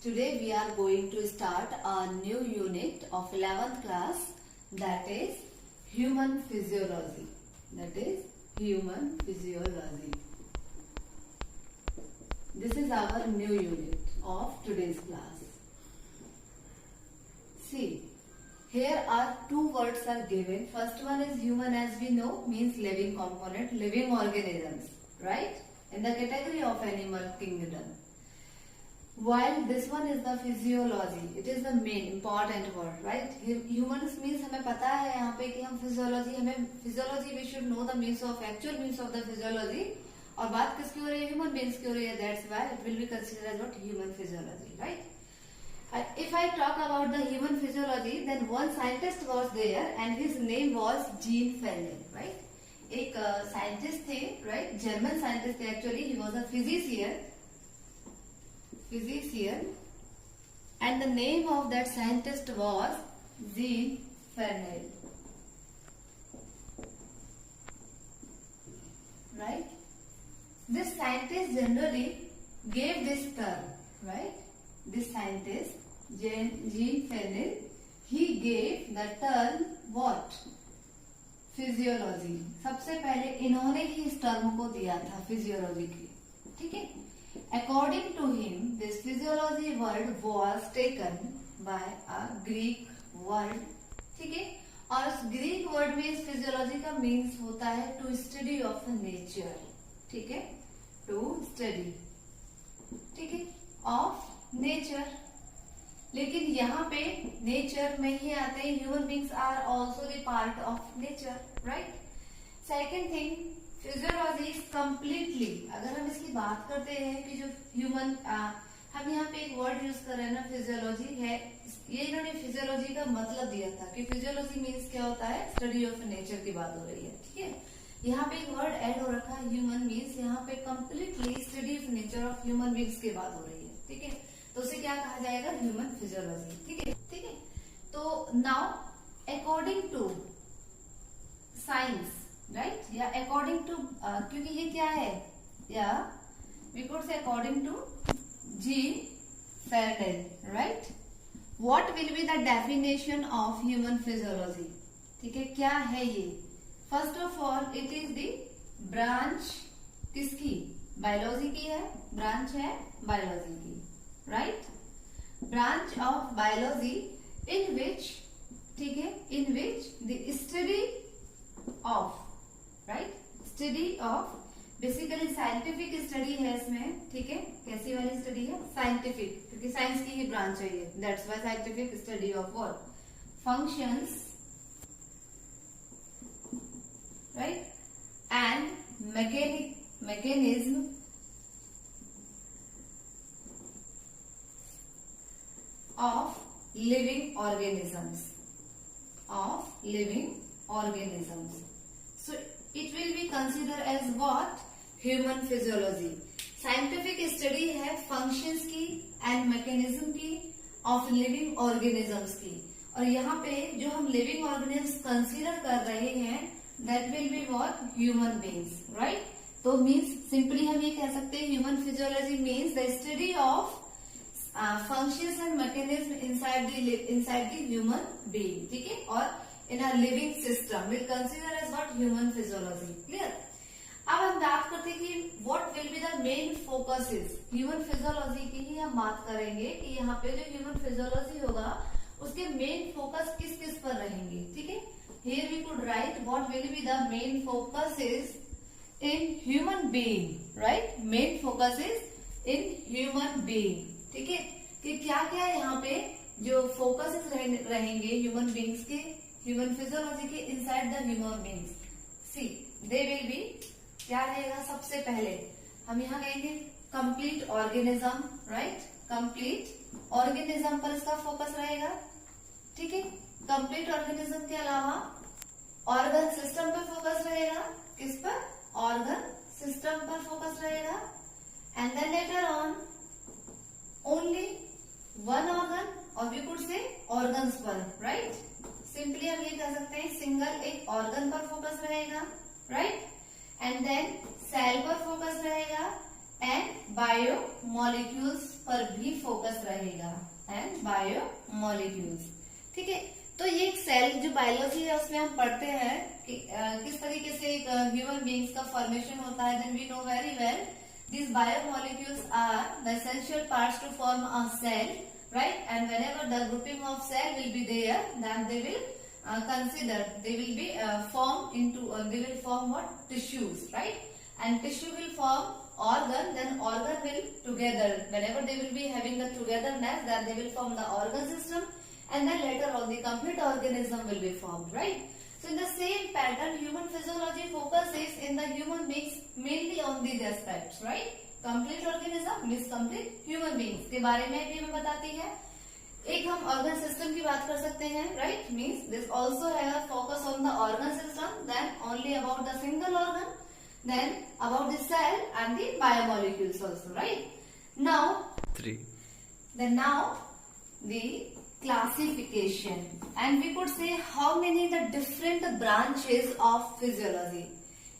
Today we are going to start a new unit of 11th class, that is human physiology. That is human physiology. This is our new unit of today's class. See, here are two words are given. First one is human, as we know, means living component, living organisms, right? In the category of animal kingdom. While this one is the physiology, it is the main important word, right? Humans means हमें पता है यहाँ पे कि हम physiology, हमें physiology we should know the means of actual means of the physiology. और बात किसकी हो रही है? Human beings की हो रही है. That's why it will be considered as what human physiology, right? If I talk about the human physiology, then one scientist was there and his name was Jean Fernel, right? एक scientist थे, right? German scientist थे actually. He was a physician, and the name of that scientist was Jean Fernel, right? This scientist generally gave this term, right? This scientist Jean Fernel, he gave the term what? Physiology. सबसे पहले इन्होंने ही इस term को दिया था physiology की, ठीक है. According to him this physiology word was taken by a Greek word, ठीक है. और उस ग्रीक वर्ड में इस फिजियोलॉजी का मीन्स होता है टू स्टडी ऑफ नेचर, ठीक है, टू स्टडी, ठीक है, ऑफ नेचर. लेकिन यहाँ पे नेचर में ही आते हैं human beings are also the part of nature, right. Second thing, physiology is completely, अगर हम इसकी बात करते हैं कि जो ह्यूमन हम यहाँ पे एक वर्ड यूज कर रहे हैं ना, फिजियोलॉजी है, ये इन्होंने फिजियोलॉजी का मतलब दिया था कि फिजियोलॉजी मीन्स क्या होता है, स्टडी ऑफ नेचर की बात हो रही है, ठीक है. यहाँ पे एक वर्ड ऐड हो रखा है ह्यूमन मीन्स, यहाँ पे completely study of nature of human beings की बात हो रही है, ठीक है. तो उसे क्या कहा जाएगा? ह्यूमन फिजियोलॉजी, ठीक है, ठीक है. तो now according to science, right, या अकॉर्डिंग टू, क्योंकि ये क्या है, या we could say according to Jean Fernel, right. What will be the definition of human physiology, ठीक है. क्या है ये? First of all it is the branch किसकी? बायोलॉजी की है, ब्रांच है बायोलॉजी की, right? Branch of biology in which, ठीक है, in which the study of, right, study of, basically scientific study है इसमें, ठीक है. कैसी वाली स्टडी है? साइंटिफिक, क्योंकि साइंस की ही ब्रांच है ये. That's why scientific study of what? Functions, right, and mechanism of living organisms, so it will be considered as what? Human physiology. Scientific study है functions की and mechanism की of living organisms की. और यहाँ पे जो हम living organisms consider कर रहे हैं that will be what? Human beings, right? तो means simply हम ये कह सकते हैं human physiology means the study of functions and mechanism inside the human being, ठीक है, और in a living system will consider as what? Human physiology. Clear? अब हम बात करते हैं कि what will be the main focuses. Human physiology की ही हम बात करेंगे कि यहाँ पे जो human physiology होगा उसके main focus किस किस पर रहेंगे, ठीक है. Here we could write what will be the main focuses in human being, right? Main focus is in human being, ठीक है. कि क्या क्या यहाँ पे जो फोकस रहेंगे ह्यूमन बींग्स के, ह्यूमन फिजियोलॉजी के inside the human beings. See they will be, क्या रहेगा? सबसे पहले हम यहाँ कहेंगे complete organism, right. Complete organism पर इसका फोकस रहेगा, ठीक है. कंप्लीट ऑर्गेनिज्म के अलावा ऑर्गन सिस्टम पर फोकस रहेगा. किस पर? ऑर्गन सिस्टम पर फोकस रहेगा. And then later on only one organ, और वी कुड से ऑर्गन्स पर, राइट. सिंपली हम ये कह सकते हैं सिंगल एक ऑर्गन पर फोकस रहेगा, राइट. एंड देन सेल पर फोकस रहेगा एंड बायो मॉलिक्यूल्स पर भी फोकस रहेगा एंड बायोमोलिक्यूल्स। ठीक है, तो ये एक सेल जो बायोलॉजी है उसमें हम पढ़ते हैं कि किस तरीके से एक ह्यूमन बींग्स का फॉर्मेशन होता है। Then we know very well these biomolecules are the essential parts to form a cell, right? And whenever the grouping of cell will be there, then they will they will be formed into they will form what, tissues, right? And tissue will form organ, then organ will together, whenever they will be having the togetherness, then they will form the organ system, and then later on the complete organism will be formed, right? So in the same pattern, human physiology focuses in the human beings mainly on these aspects, right? Complete organism means complete human beings के बारे में भी हमें बताती है। एक हम organ system की बात कर सकते हैं, right? Means this also have a focus on the organ system, then only about the single organ, then about the cell and the biomolecules also, right? Now, now the classification, and we could say how many the different branches of physiology.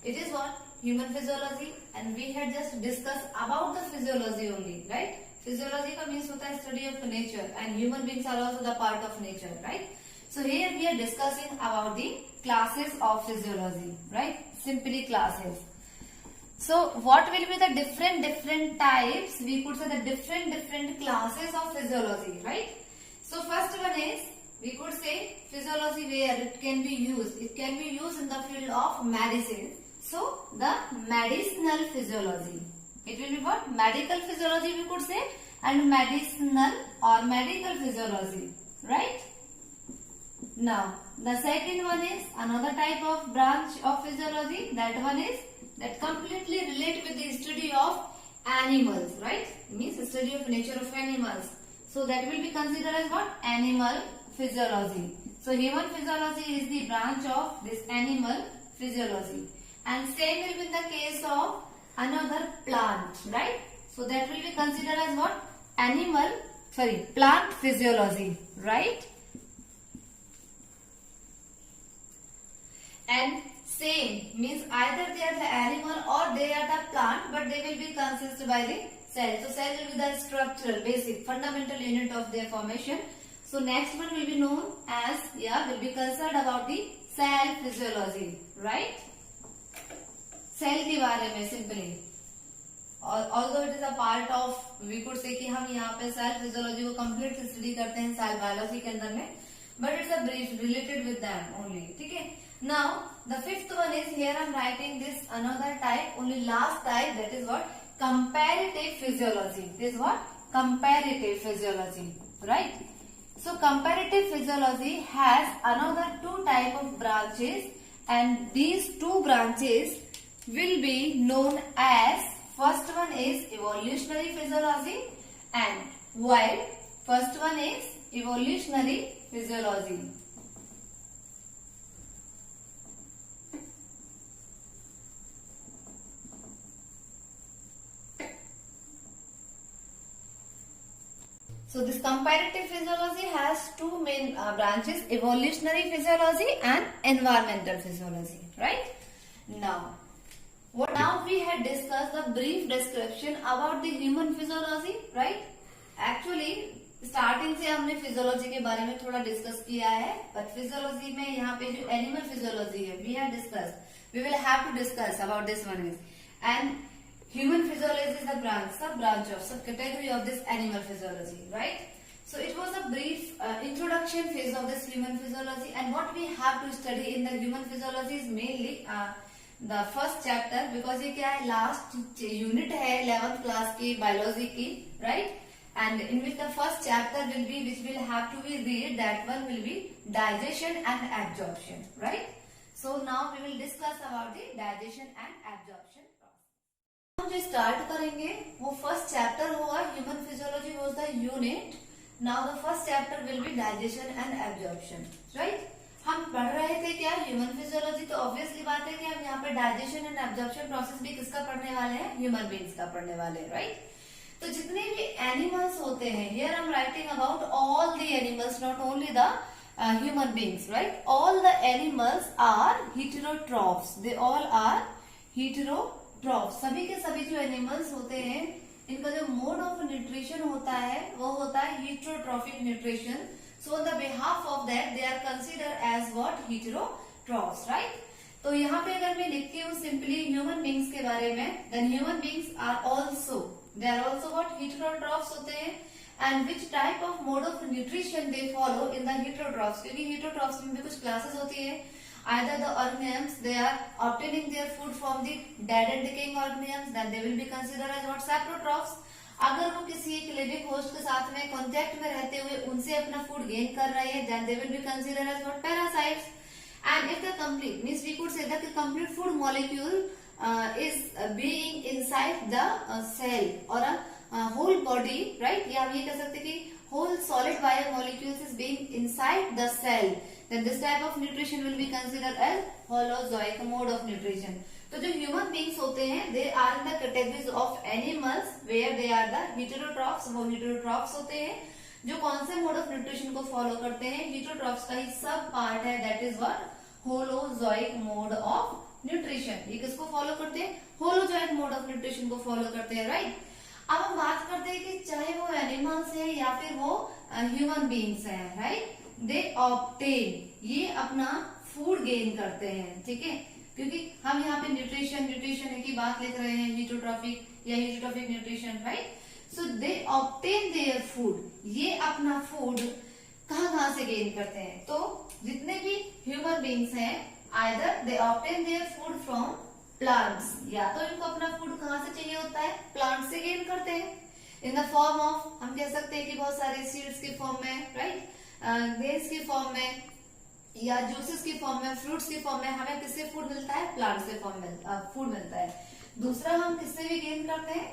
It is what, human physiology, and we had just discussed about the physiology only, right? Physiology का means होता है study of nature, and human beings are also the part of nature, right? So here we are discussing about the classes of physiology, right? Simply classes. So what will be the different types? We could say the different classes of physiology, right? So first one is, we could say physiology where it can be used. It can be used in the field of medicine. So the medicinal physiology. It will be what? Medical physiology we could say, and medicinal or medical physiology, right? Now the second one is another type of branch of physiology. That one is that completely relate with the study of animals, right? Means study of nature of animals. So that will be considered as what? Animal physiology. So human physiology is the branch of this animal physiology. And same will be the case of another plant, right? So that will be considered as what? Plant physiology, right? And same means either they are the animal or they are the plant, but they will be consisted by the cell. So cell will be the structural, basic, fundamental unit of their formation. So next one will be known as, will be concerned about the cell physiology, right? Cell के बारे में simply. Although it is a part of, we could say कि हम यहाँ पे cell physiology को complete study करते हैं cell biology के अंदर में, but it's a brief related with them only. ठीक है? Now the fifth one is, here I'm writing this another type, only last type, that is what? Comparative physiology. This is what? Comparative physiology, right? So comparative physiology has another two type of branches, and these two branches will be known as, first one is evolutionary physiology, and while first one is evolutionary physiology. So this comparative physiology has two main branches, evolutionary physiology and environmental physiology, right? Now we had discussed the brief description about the human physiology, right? Actually starting से हमने physiology के बारे में थोड़ा discuss किया है, but physiology में यहाँ पे जो animal physiology है, we have discussed, we will have to discuss about this one is, and human physiology is the sub-branch of sub-category of this animal physiology, right? So it was a brief introduction phase of this human physiology, and what we have to study in the human physiology is mainly the first chapter, because ये क्या है, last unit है 11th class की biology की, right? And in which the first chapter will be, which will have to be read, that one will be digestion and absorption, right? So now we will discuss about the digestion and absorption. हम जो start करेंगे वो first chapter होगा, human physiology was the unit. Now the first chapter will be digestion and absorption, right? हम पढ़ रहे थे क्या, ह्यूमन फिजियोलॉजी, तो ऑब्वियसली बात है कि हम यहाँ पे डाइजेशन एंड एब्जॉर्प्शन प्रोसेस भी किसका पढ़ने वाले हैं, ह्यूमन बींग्स का पढ़ने वाले हैं, राइट? तो जितने भी एनिमल्स होते हैं, here I am writing about all the animals, not only the human beings, right? All the animals are heterotrophs, they all are heterotrophs. सभी के सभी जो एनिमल्स होते हैं इनका जो मोड ऑफ न्यूट्रिशन होता है वो होता है heterotrophic nutrition. So on the behalf of that they are considered as what? Heterotrophs, right? तो यहाँ पे अगर मैं लिखती हूँ सिंपली ह्यूमन बींग्स के बारे में, then human beings are also, they are also what? Heterotrophs होते हैं. And which type of mode of nutrition they follow in the heterotrophs? क्योंकि heterotrophs में भी कुछ classes होती है. Either the organisms they are obtaining their food from the dead and decaying organisms, then they will be considered as what? Saprotrophs. अगर वो किसी एक लिविंग होस्ट के साथ में कॉन्टेक्ट में रहते हुए उनसे अपना फूड गेन कर रहे हैं, then they will be considered as what? Parasites. And if the complete means we could say that the complete food molecule is being inside the cell or a whole body, right? या हम ये कह सकते कि whole solid biomolecules is being inside the cell, then this type of nutrition will be considered as holozoic mode of nutrition. तो जो human beings होते हैं they are in the categories of animals where they are the heterotrophs. वो heterotrophs होते हैं जो कौन से मोड ऑफ न्यूट्रिशन को फॉलो करते हैं? heterotrophs का ही सब पार्ट है, that is what? Holozoic mode of nutrition. ये किसको फॉलो करते हैं? होलोजोइक मोड ऑफ न्यूट्रिशन को फॉलो करते हैं, राइट? अब हम बात करते हैं कि चाहे वो एनिमल्स है या फिर वो ह्यूमन बींग्स हैं, राइट? दे ऑब्टेन, ये अपना फूड गेन करते हैं, ठीक है? क्योंकि हम यहाँ पे न्यूट्रिशन की बात लिख रहे हैं, heterotrophic या heterotrophic nutrition, right? So they obtain their food, ये अपना फूड कहाँ से गेन करते हैं? तो जितने भी ह्यूमन बींग्स हैं either they obtain their food from plants, या तो इनको अपना फूड कहाँ से चाहिए होता है? प्लांट से गेन करते हैं इन द फॉर्म ऑफ, हम कह सकते हैं कि बहुत सारे सीड्स के फॉर्म में, राइट? ग्रेन्स के फॉर्म में या जूसेस की फॉर्म में, फ्रूट्स की फॉर्म में हमें किससे फूड मिलता है? प्लांट से फूड मिलता है. दूसरा हम किससे भी गेन करते हैं?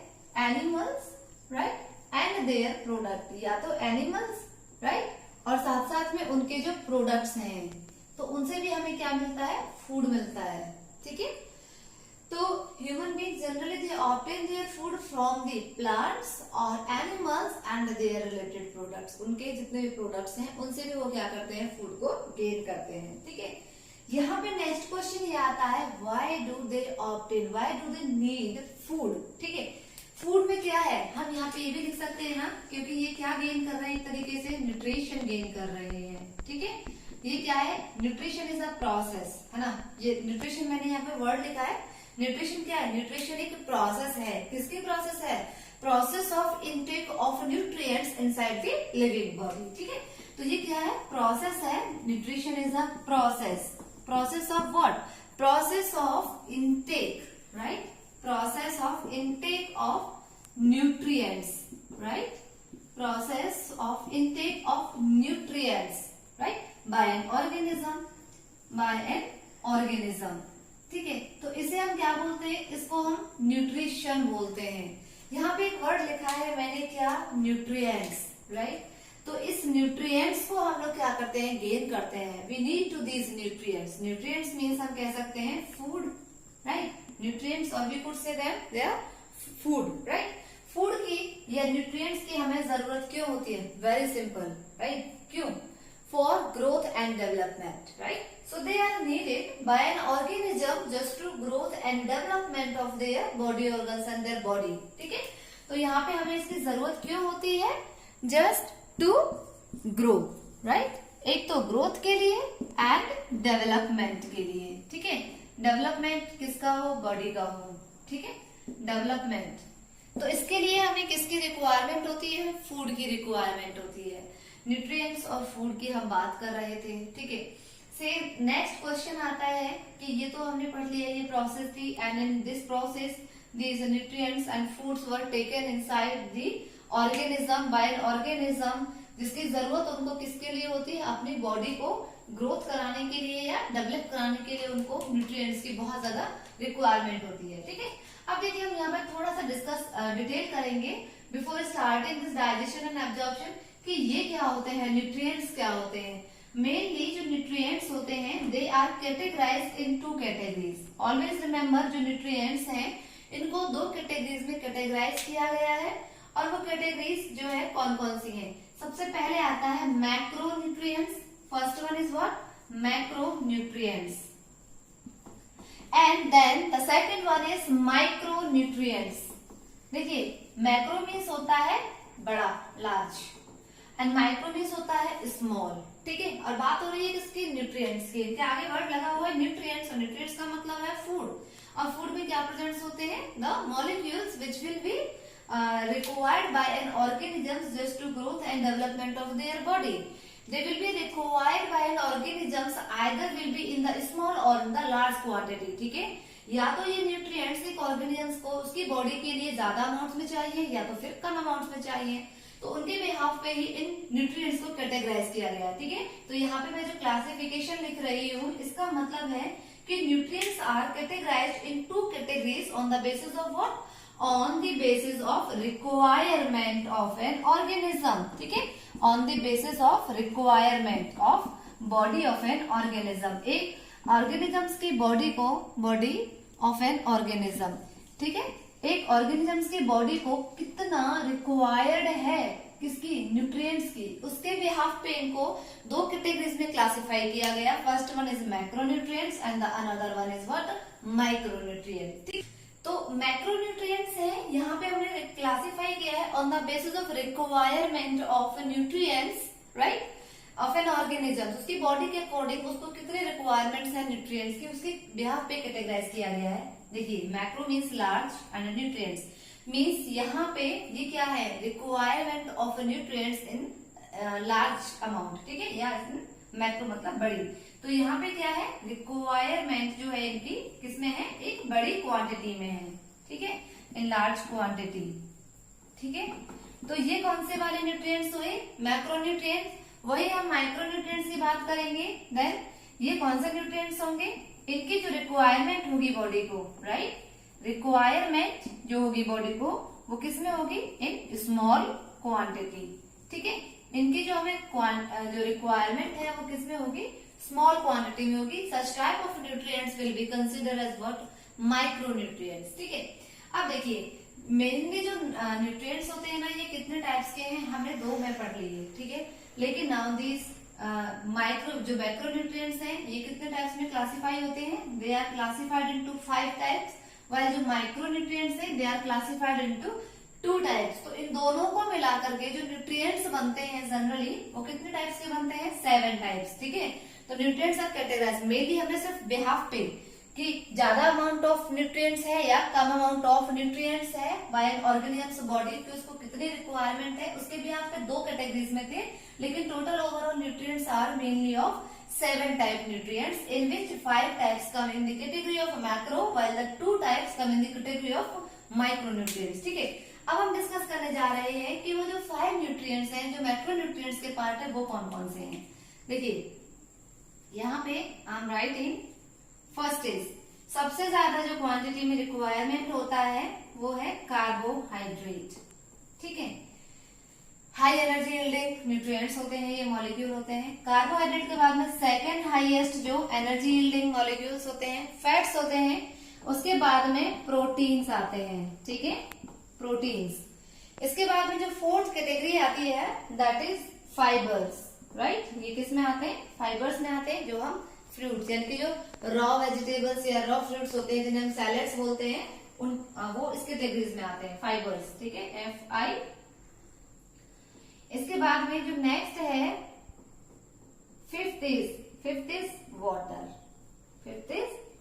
Animals, right? And their product, या तो एनिमल्स, राइट? और साथ साथ में उनके जो प्रोडक्ट्स हैं तो उनसे भी हमें क्या मिलता है? फूड मिलता है, ठीक है? तो human beings generally they obtain their food from the plants और animals and their related products. उनके जितने भी प्रोडक्ट्स हैं उनसे भी वो क्या करते हैं? फूड को गेन करते हैं, ठीक है? यहाँ पे नेक्स्ट क्वेश्चन ये आता है, why do they obtain, why do they need food, ठीक है? फूड में क्या है? हम यहाँ पे ये भी लिख सकते हैं ना, क्योंकि ये क्या गेन कर रहे हैं? एक तरीके से न्यूट्रिशन गेन कर रहे हैं, ठीक है? ये क्या है? न्यूट्रिशन इज अ प्रोसेस, है ना? ये न्यूट्रिशन मैंने यहाँ पे वर्ड लिखा है. न्यूट्रिशन क्या है? न्यूट्रिशन एक प्रोसेस है. किसकी प्रोसेस है? Process of intake of nutrients inside the living body, ठीक है? तो ये क्या है? प्रोसेस है. Nutrition is a process. Process of what? Process of intake, right? Process of intake of nutrients, right? Process of intake of nutrients, right? By an organism, by an organism, ठीक है? तो इसे हम क्या बोलते हैं? इसको हम न्यूट्रिशन बोलते हैं. यहाँ पे एक वर्ड लिखा है मैंने, क्या? Nutrients, right? तो इस न्यूट्रिएंट्स को हम लोग क्या करते हैं? गेन करते हैं. We need to these nutrients. Nutrients means हम कह सकते हैं फूड, राइट? न्यूट्रिएंट्स और we could say them they are food, right? Food की या न्यूट्रिएंट्स की हमें जरूरत क्यों होती है? Very simple, right? क्यों? For growth and development, right? So they are needed by an organism just to growth and development of their body organs and their body, ठीक है? तो यहाँ पे हमें इसकी जरूरत क्यों होती है? Just to grow, right? एक तो ग्रोथ के लिए एंड डेवलपमेंट के लिए, ठीक है? डेवलपमेंट किसका हो? बॉडी का हो, ठीक है? डेवलपमेंट. तो इसके लिए हमें किसकी रिक्वायरमेंट होती है? फूड की रिक्वायरमेंट होती है. न्यूट्रिएंट्स और फूड की हम बात कर रहे थे, ठीक है? से नेक्स्ट क्वेश्चन आता है कि ये तो हमने पढ़ लिया, ये प्रोसेस थी, and in this process these nutrients and foods were taken inside the organism by an organism, जिसकी जरूरत उनको किसके लिए होती है? अपनी बॉडी को ग्रोथ कराने के लिए या डेवलप कराने के लिए उनको न्यूट्रिएंट्स की बहुत ज्यादा रिक्वायरमेंट होती है, ठीक है? अब देखिए हम यहाँ पर थोड़ा सा डिस्कस डिटेल करेंगे before starting this digestion and absorption कि ये क्या होते हैं, न्यूट्रिएंट्स क्या होते हैं. मेनली जो न्यूट्रिएंट्स होते हैं they are categorized in 2 categories. Always remember जो न्यूट्रिएंट्स हैं इनको 2 कैटेगरीज में कैटेगराइज किया गया है और वो कैटेगरीज जो है कौन कौन सी हैं. सबसे पहले आता है macro nutrients. First one is what? Macro nutrients. And then the second one is micro nutrients. देखिए मैक्रो मीन्स होता है बड़ा, लार्ज, एंड माइक्रो मीन्स होता है स्मॉल, ठीक है। और बात हो रही है किसकी, न्यूट्रिएंट्स की। इनके आगे वर्ड लगा हुआ है न्यूट्रिएंट्स, और न्यूट्रिएंट्स का मतलब है फूड। और फूड में क्या प्रेजेंट्स होते हैं, the molecules which will B required by an organisms just to growth and development of their body. They will be required by an organisms either will be in the small or in the large quantity, ठीक है। या तो ये nutrients एक organisms को उसकी body के लिए ज्यादा अमाउंट में चाहिए, या तो फिर कम अमाउंट में चाहिए। तो उनके बिहाफ पे ही इन न्यूट्रिएंट्स को कैटेगराइज किया गया, ठीक है। तो यहाँ पे मैं जो क्लासिफिकेशन लिख रही हूँ, इसका मतलब है कि nutrients are categorized in 2 categories on the basis of what, on the basis of requirement of an organism, ठीक है, on the basis of requirement of body of an organism। एक organisms की body को, body of an organism, ठीक है, एक organisms की body को कितना required है किसकी, न्यूट्रिएंट्स की, उसके बिहाफ पे इनको 2 कैटेगरीज में क्लासिफाई किया गया। First one is macronutrients and the another one is what, micronutrient, ठीक। तो मैक्रोन्यूट्रिएंट्स है, यहाँ पे हमने क्लासिफाई किया है on the basis of requirement of nutrients, right, of an organism. उसकी बॉडी के अकॉर्डिंग उसको कितने रिक्वायरमेंट्स है न्यूट्रिएंट्स की, उसके बिहाफ पे कैटेगराइज किया गया है। देखिए, macro means large and nutrients means यहाँ पे ये क्या है, requirement of nutrients in large amount, ठीक है, या मैक्रो मतलब बड़ी। तो यहाँ पे क्या है, रिक्वायरमेंट जो है इनकी किसमें है, एक बड़ी क्वांटिटी में है, ठीक है, इन लार्ज क्वांटिटी, ठीक है। तो ये कौन से वाले न्यूट्रिएंट्स हुए, मैक्रोन्यूट्रिएंट्स। वही हम माइक्रोन्यूट्रिएंट्स की बात करेंगे। देन ये कौन से न्यूट्रिएंट्स होंगे, इनकी जो रिक्वायरमेंट होगी बॉडी को, राइट, रिक्वायरमेंट जो होगी बॉडी को वो किसमें होगी, इन स्मॉल क्वांटिटी, ठीक है। इनकी जो हमें जो रिक्वायरमेंट है वो किसमें होगी, स्मॉल क्वांटिटी में होगी। Such type of nutrients will be considered as what, micronutrients, ठीक है। अब देखिए, मेनली जो न्यूट्रिएंट्स होते हैं ना, ये कितने टाइप्स के हैं, हमने 2 में पढ़ लिए, ठीक है। लेकिन नाउ दिस माइक्रो जो मैक्रोन्यूट्रिएंट्स हैं, ये कितने टाइप्स में क्लासिफाई होते हैं, they are classified into 5 types, while जो माइक्रोन्यूट्रिएंट्स हैं, they are classified into 2 types. तो इन दोनों को मिलाकर के जो न्यूट्रिएंट्स बनते हैं जनरली, वो कितने टाइप्स के बनते हैं, 7 टाइप्स, ठीक है। तो न्यूट्रिएंट्स आर कैटेगराइज्ड, मेनली हमने सिर्फ बिहाफ पे कि ज्यादा अमाउंट ऑफ न्यूट्रिएंट्स है या कम अमाउंट ऑफ न्यूट्रिएंट्स है बाय एन ऑर्गेनिजम्स बॉडी की, उसको कितनी रिक्वायरमेंट है, उसके बिहाफ पे 2 कैटेगरीज में थे। लेकिन total overall nutrients are mainly of 7 type nutrients, in which 5 types come in the category of macro, while the 2 types come in the category of micronutrients, ठीक है। अब हम डिस्कस करने जा रहे हैं कि वो जो 5 न्यूट्रिएंट्स हैं, जो मैक्रोन्यूट्रिएंट्स के पार्ट है, वो कौन कौन से हैं। देखिए, यहाँ पे आई एम राइटिंग, फर्स्ट इज, सबसे ज्यादा जो क्वांटिटी में रिक्वायरमेंट होता है वो है कार्बोहाइड्रेट, ठीक है। हाई एनर्जी यील्डिंग न्यूट्रिएंट्स होते हैं, ये मॉलिक्यूल होते हैं। कार्बोहाइड्रेट के बाद में सेकंड हाईएस्ट जो एनर्जी यील्डिंग मॉलिक्यूल्स होते हैं, फैट्स होते हैं। उसके बाद में प्रोटीन्स आते हैं, ठीक है, प्रोटीन्स। इसके बाद में जो 4th कैटेगरी आती है, दैट इज फाइबर्स, राइट। ये किस में आते हैं, फाइबर्स में आते हैं, जो हम फ्रूट्स यानी कि जो रॉ वेजिटेबल्स या रॉ फ्रूट्स होते हैं, जिन्हें हम सैलेड्स बोलते हैं, उन वो इस कैटेगरीज में आते हैं, फाइबर्स, ठीक है, FI। इसके बाद में जो नेक्स्ट है, फिफ्थ इज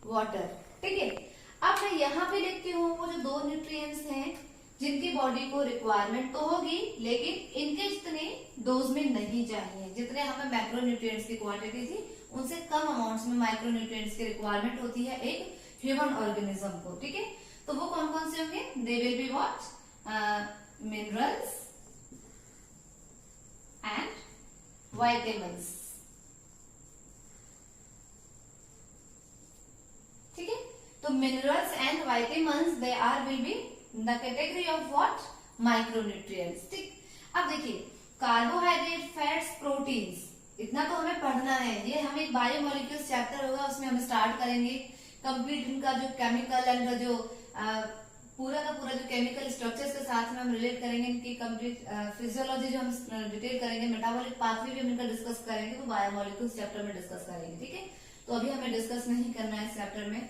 वाटर, ठीक है। अब मैं यहाँ पे लिखती हूँ वो जो 2 न्यूट्रिएंट्स हैं जिनकी बॉडी को रिक्वायरमेंट तो होगी, लेकिन इनके जितने डोज में नहीं चाहिए, जितने हमें मैक्रोन्यूट्रिएंट्स की क्वांटिटी थी उनसे कम अमाउंट्स में माइक्रोन्यूट्रिएंट्स की रिक्वायरमेंट होती है एक ह्यूमन ऑर्गेनिज्म को, ठीक है। तो वो कौन कौन से होंगे, they will be what, minerals and vitamins, ठीक है। तो minerals and vitamins they are will be in the category of what, micronutrients, ठीक। अब देखिए, कार्बोहाइड्रेट, फैट्स, प्रोटीन्स, इतना तो हमें पढ़ना है। ये हमें एक बायोमोलिक्यूल्स चैप्टर होगा, उसमें हम स्टार्ट करेंगे कंप्लीट इनका जो केमिकल एंड जो पूरा का पूरा जो केमिकल स्ट्रक्चर्स के साथ में हम रिलेट करेंगे, इनकी कंप्लीट फिजियोलॉजी जो हम डिटेल करेंगे, मेटाबॉलिक पाथवे भी हम इनका डिस्कस करेंगे, वो बायोमोलिक्यूल्स चैप्टर में डिस्कस करेंगे, ठीक है। तो अभी हमें डिस्कस नहीं करना है इस चैप्टर में।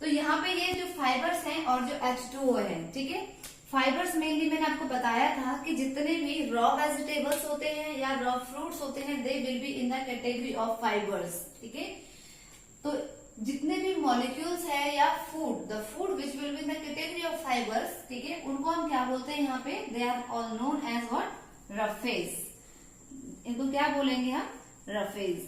तो यहाँ पे ये जो फाइबर्स हैं और जो H2O है, ठीक है, फाइबर्स मेनली मैंने आपको बताया था कि जितने भी रॉ वेजिटेबल्स होते हैं या रॉ फ्रूट्स होते हैं they will be in the category of fibres. ठीक है, तो जितने भी मॉलिक्यूल्स है या food, the food which will be in the category of fibres, ठीक है, उनको हम क्या बोलते हैं यहाँ पे, they are all known as what, roughage. इनको क्या बोलेंगे हम, रफेज।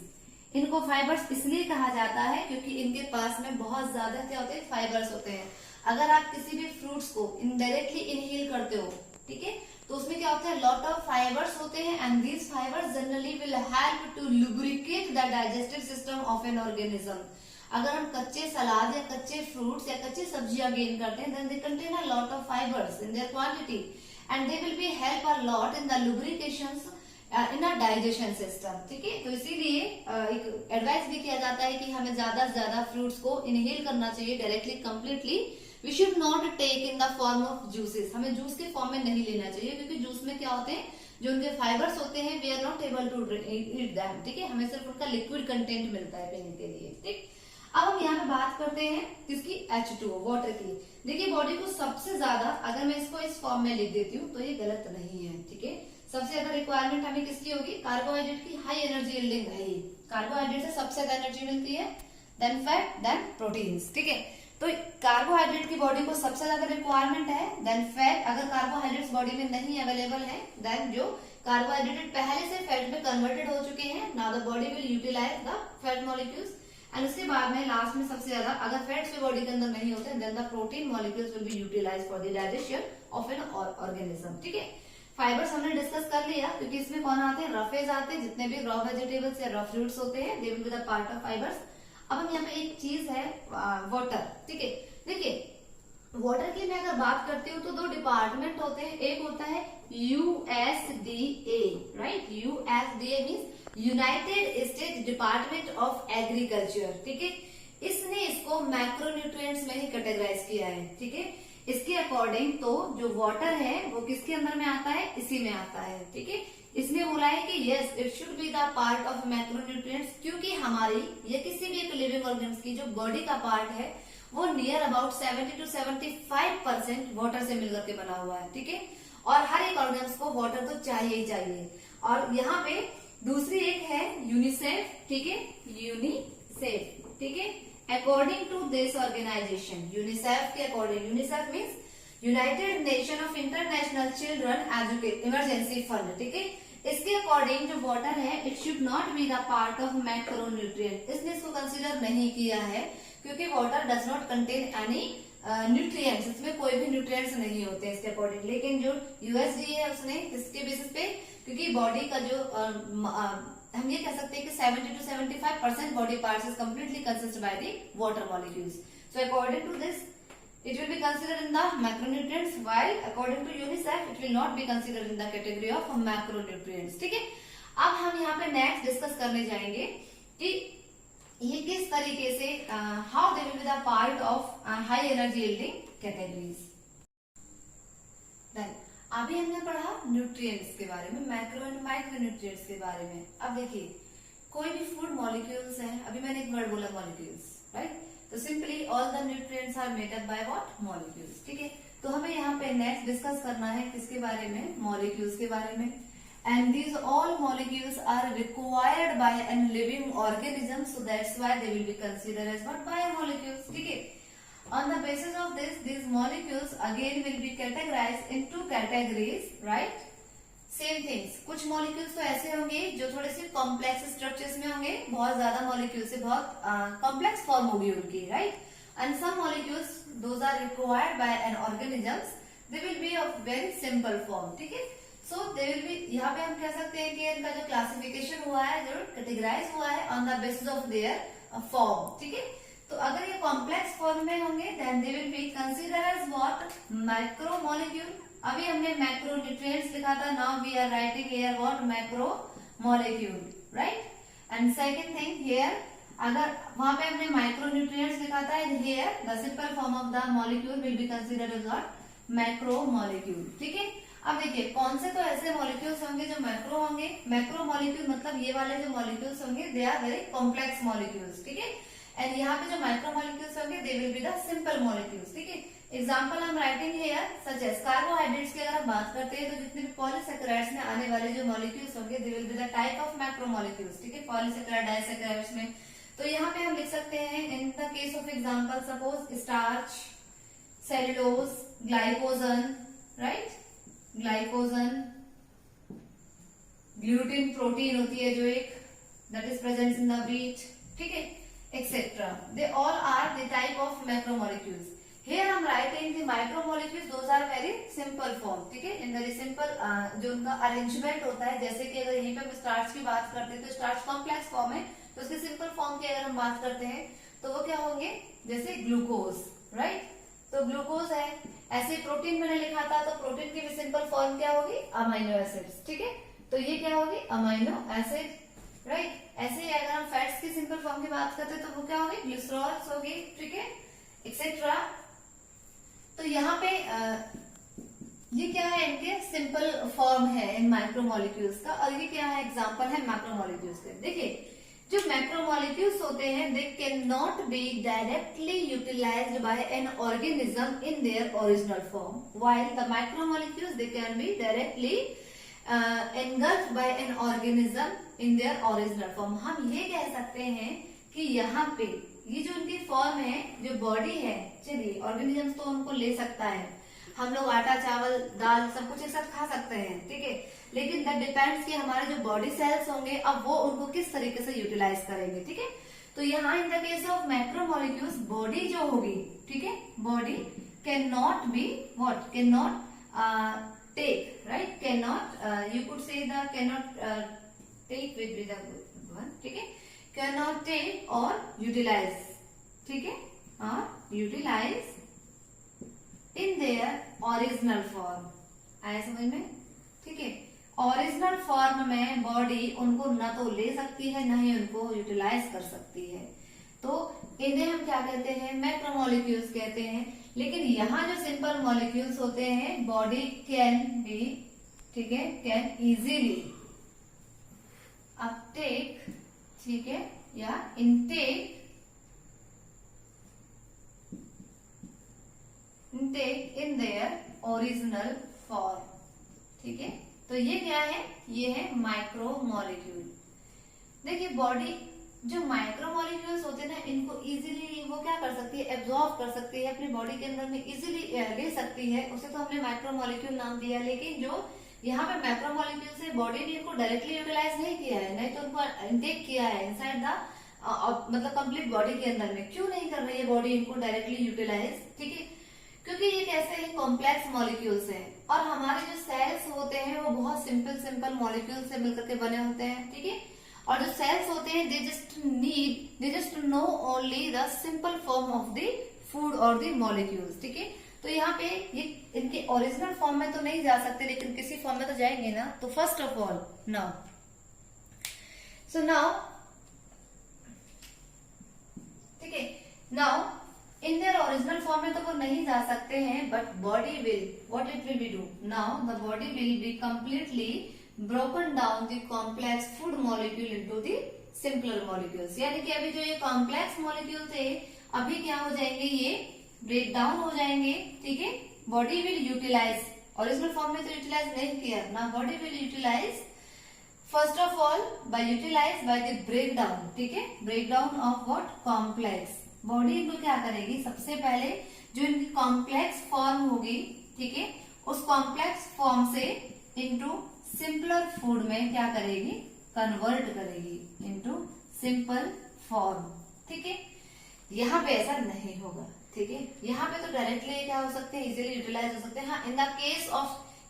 इनको फाइबर्स इसलिए कहा जाता है क्योंकि इनके पास में बहुत ज्यादा क्या होते हैं, फाइबर्स होते हैं। अगर आप किसी भी फ्रूट्स को इनडायरेक्टली इनहेल करते हो, ठीक है, तो उसमें क्या होता है, लॉट ऑफ फाइबर्स होते हैं and these fibres generally will help to lubricate the digestive system of an organism. अगर हम कच्चे सलाद या कच्चे फ्रूट्स या कच्ची सब्जियां गेन करते हैं, then they contain a lot of fibres in their quantity and they will be help a lot in the lubrication in a digestion system. ठीक है, तो इसीलिए एक एडवाइस भी किया जाता है कि हमें ज्यादा से ज्यादा फ्रूट्स को इनहेल करना चाहिए directly, completely. We should not take in the form of juices, हमें जूस के फॉर्म में नहीं लेना चाहिए क्योंकि जूस में क्या होते हैं, जो उनके फाइबर्स होते हैं we are not able to eat them. ठीक है, हमें सिर्फ उनका लिक्विड कंटेंट मिलता है पीने के लिए। ठीक, अब हम यहाँ पे बात करते हैं किसकी, H2O, वाटर की। देखिए बॉडी को सबसे ज्यादा, अगर मैं इसको इस फॉर्म में लिख देती हूँ तो ये गलत नहीं है। ठीक है, सबसे ज्यादा रिक्वायरमेंट हमें किसकी होगी, कार्बोहाइड्रेट की। हाई एनर्जी यील्डिंग है ये, कार्बोहाइड्रेट से सबसे ज्यादा एनर्जी मिलती है, देन फैट, देन प्रोटीन्स। ठीक है, तो कार्बोहाइड्रेट की बॉडी को सबसे ज्यादा रिक्वायरमेंट है, देन फैट। अगर कार्बोहाइड्रेट्स बॉडी में नहीं अवेलेबल है, देन जो कार्बोहाइड्रेट पहले से फैट में कन्वर्टेड हो चुके हैं, now the body will utilise the fat molecules. And उसके बाद में लास्ट में सबसे ज्यादा अगर फैट्स भी बॉडी के अंदर नहीं होते, then the protein molecules will be utilize for the digestion of an organism. ठीक है, फाइबर्स हमने डिस्कस कर लिया क्योंकि इसमें कौन आते हैं, रफेज आते हैं। जितने भी रॉ वेजिटेबल्स या रॉ फ्रूट्स होते हैं they will be the part of fibres. अब हम यहाँ पे एक चीज है वाटर। ठीक है, देखिए वाटर की मैं अगर बात करती हूँ तो दो डिपार्टमेंट होते हैं, एक होता है USDA, right, USDA means United state department of agriculture. ठीक है, इसने इसको मैक्रोन्यूट्रिएंट्स में ही कैटेगराइज किया है। ठीक है, इसके अकॉर्डिंग तो जो वाटर है वो किसके अंदर में आता है, इसी में आता है। ठीक है, इसने बोला है कि yes it should be the part of macronutrients, क्योंकि हमारी या किसी भी एक लिविंग ऑर्गेनिज्म की जो बॉडी का पार्ट है वो नियर अबाउट 70 to 75% वाटर से मिलकर के बना हुआ है। ठीक है, और हर एक ऑर्गेनिज्म को वाटर तो चाहिए ही चाहिए। और यहाँ पे दूसरी एक है यूनिसेफ। ठीक है, यूनिसेफ। ठीक है, according to this organization, UNICEF के according, UNICEF means United Nation of International Children Educate Emergency Fund. ठीक है, इसके अकॉर्डिंग जो वाटर है it should not be the part of macronutrient. इसने इसको कंसिडर नहीं किया है क्योंकि water does not contain any nutrients, इसमें कोई भी न्यूट्रिएंट्स नहीं होते हैं इसके अकॉर्डिंग। लेकिन जो USDA है उसने इसके बेसिस पे, क्योंकि बॉडी का जो हम ये कह सकते हैं कि 70 to 75% body parts is completely consist by the water molecules. So according to this it will be considered in the macronutrients, while according to UNICEF it will not be considered in the category of macronutrients. ठीक है, अब हम यहाँ पे next discuss करने जाएंगे कि ये किस तरीके से how they will be the part of high energy yielding categories. Then अभी हमने पढ़ा न्यूट्रिएंट्स के बारे में, मैक्रो एंड माइक्रो न्यूट्रिएंट्स के बारे में। अब देखिए कोई भी फूड मॉलिक्यूल्स हैं, अभी मैंने एक वर्ड बोला मॉलिक्यूल्स, राइट, तो simply all the nutrients are made up by what, molecules. ठीक है, तो हमें यहाँ पे नेक्स्ट डिस्कस करना है किसके बारे में, मॉलिक्यूल्स के बारे में। And these all molecules are required by a living organism, so that's why they will be considered as what, biomolecules. ठीक है, on the basis of this these molecules again will be categorized into categories, right? Same things, कुछ molecules तो ऐसे होंगे जो थोड़े से complex structures में होंगे, बहुत ज्यादा मॉलिक्यूल से बहुत कॉम्प्लेक्स फॉर्म होगी उनकी, right, and some molecules those are required by an organisms, they will be of very simple form. ठीक है, सो दे विल बी, यहाँ पे हम कह सकते हैं कि इनका जो क्लासिफिकेशन हुआ है, जो कैटेगराइज हुआ है on the basis of their form. ठीक है, तो अगर ये कॉम्प्लेक्स फॉर्म में होंगे then they will be consider as what, macro molecule. अभी हमने मैक्रो न्यूट्रिएंट्स लिखा था, now we are writing here what, macro molecule, right. And second thing here, अगर वहां पे हमने माइक्रो न्यूट्रिएंट्स लिखा था, here the simple form of the molecule will be considered as what, macro molecule. ठीक है, अब देखिए कौन से तो ऐसे मॉलिक्यूल्स होंगे जो मैक्रो होंगे। मैक्रो मॉलिक्यूल मतलब ये वाले जो मॉलिक्यूल्स होंगे they are very complex molecules. ठीक है, एंड यहाँ पे जो माइक्रो मॉलिक्यूल्स होंगे they will be the simple molecules. ठीक है, एग्जाम्पल हम writing here such as carbohydrates की अगर हम बात करते हैं तो जितने भी पॉलीसेकेराइड्स में आने वाले जो मॉलिक्यूल्स होंगे they will be the type of macromolecules, ठीक है, पॉलीसेकेराइड डाइसेकेराइड्स में। तो यहाँ पे हम लिख सकते हैं in the case of example suppose starch, cellulose, glycogen, right, glycogen, gluten protein होती है जो एक that is present in the wheat, ठीक है, etcetera, they all are the type of macromolecules. Here हम writing the micromolecules, those are very simple form, ठीक है, in very simple जो उनका अरेंजमेंट होता है। जैसे कि अगर यहीं पे हम स्टार्च की बात करते हैं तो स्टार्च कॉम्प्लेक्स फॉर्म है, तो उसके सिंपल फॉर्म की अगर हम बात करते हैं तो वो क्या होंगे, जैसे ग्लूकोज, राइट, तो ग्लूकोज है। ऐसे प्रोटीन मैंने लिखा था तो प्रोटीन की भी सिंपल फॉर्म क्या होगी, अमाइनो एसिड्स, ठीक है, तो ये क्या होगी, अमाइनो एसिड, राइट। ऐसे ही अगर हम फैट्स की सिंपल फॉर्म की बात करते हैं तो वो क्या होगी, ग्लिसरॉल्स होगी, ठीक है, एक्सेट्रा। तो यहाँ पे ये क्या है, इनके सिंपल फॉर्म है इन माइक्रोमोलिक्यूल्स का, और ये क्या है, एग्जांपल है मैक्रोमोलिक्यूल्स के। देखिए जो मैक्रोमोलिक्यूल्स होते हैं they can not be directly utilized by an organism in their original form, while the micromolecules they can be directly engulfed by an organism in their original form। हम ये कह सकते हैं कि यहाँ पे ये जो उनकी फॉर्म है, जो बॉडी है, चलिए ऑर्गेनिजम्स तो उनको ले सकता है, हम लोग आटा चावल दाल सब कुछ एक साथ खा सकते हैं, ठीक है, लेकिन दैट डिपेंड्स कि हमारे जो बॉडी सेल्स होंगे अब वो उनको किस तरीके से यूटिलाइज करेंगे, ठीक है। तो यहाँ इन the case of macromolecules body जो होगी, ठीक है, body can not be what, can not take, right, cannot you could say the cannot take with the one, ठीक है, cannot take or utilize, ठीक है, और utilize in their original form। आया समझ में, ठीक है, ओरिजिनल फॉर्म में बॉडी उनको न तो ले सकती है न ही उनको यूटिलाइज कर सकती है, तो इन्हें हम क्या कहते हैं, मैक्रोमोलिक्यूल्स कहते हैं। लेकिन यहाँ जो सिंपल मॉलिक्यूल्स होते हैं बॉडी कैन बी, ठीक है, कैन इजीली अपटेक, ठीक है, या intake in their original form, ठीक है। तो ये क्या है, ये है माइक्रोमोलिक्यूल। देखिए बॉडी जो माइक्रोमोलिक्यूल्स होते हैं ना, इनको इजीली वो क्या कर सकती है, एब्जॉर्ब कर सकती है, अपनी बॉडी के अंदर में इजीली ले सकती है, उसे तो हमने माइक्रोमोलिक्यूल नाम दिया। लेकिन जो यहाँ पे मैक्रोमोलिक्यूल से बॉडी ने इनको डायरेक्टली यूटिलाइज नहीं किया है, नहीं तो उनको इंटेक किया है इनसाइड द मतलब कंप्लीट बॉडी के अंदर में। क्यों नहीं कर रही है बॉडी इनको डायरेक्टली यूटिलाइज, ठीक है, क्योंकि ये कैसे है, कॉम्प्लेक्स मॉलिक्यूल्स हैं, और हमारे जो सेल्स होते हैं वो बहुत सिंपल मॉलिक्यूल से मिलकर के बने होते हैं, ठीक है। और जो सेल्स होते हैं they just know only the simple form of the food और द मॉलिक्यूल्स, ठीक है। तो यहाँ पे ये इनके ओरिजिनल फॉर्म में तो नहीं जा सकते, लेकिन किसी फॉर्म में तो जाएंगे ना। तो फर्स्ट ऑफ ऑल नाउ ठीक है, now in their original form में तो वो नहीं जा सकते हैं, but body will what it will B do, now the body will be completely broken down the complex food molecule into the simpler molecules। यानी कि अभी जो ये कॉम्प्लेक्स मॉलिक्यूल थे अभी क्या हो जाएंगे, ये ब्रेक डाउन हो जाएंगे, ठीक है। Body will utilize, original form में तो यूटिलाइज नहीं किया ना, body will utilize first of all by utilize by the break down, ठीक है, break down of what, complex. Body इनको क्या करेगी, सबसे पहले जो इनकी कॉम्प्लेक्स फॉर्म होगी, ठीक है, उस कॉम्प्लेक्स फॉर्म से इनटू सिंपलर फूड में क्या करेगी, कन्वर्ट करेगी इनटू सिंपल फॉर्म, ठीक है। यहाँ पे ऐसा नहीं होगा, ठीक है, यहाँ पे तो डायरेक्टली क्या हो सकते हैं, इजीली यूटिलाइज हो सकते हैं। हाँ, इन the case of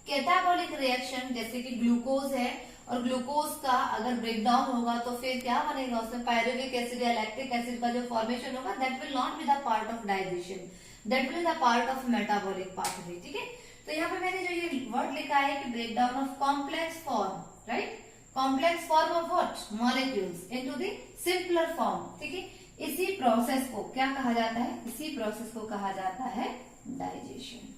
catabolic reaction जैसे कि ग्लूकोज है, और ग्लूकोज का अगर ब्रेकडाउन होगा तो फिर क्या बनेगा, उसमें पायरुविक एसिड या लैक्टिक एसिड का जो फॉर्मेशन होगा that will not be the part of digestion, that will be the part of metabolic pathway, ठीक है। तो यहाँ पे मैंने जो ये वर्ड लिखा है कि break down of complex form, right, complex form of what, molecules into the simpler form, ठीक है। इसी प्रोसेस को क्या कहा जाता है, इसी प्रोसेस को कहा जाता है digestion.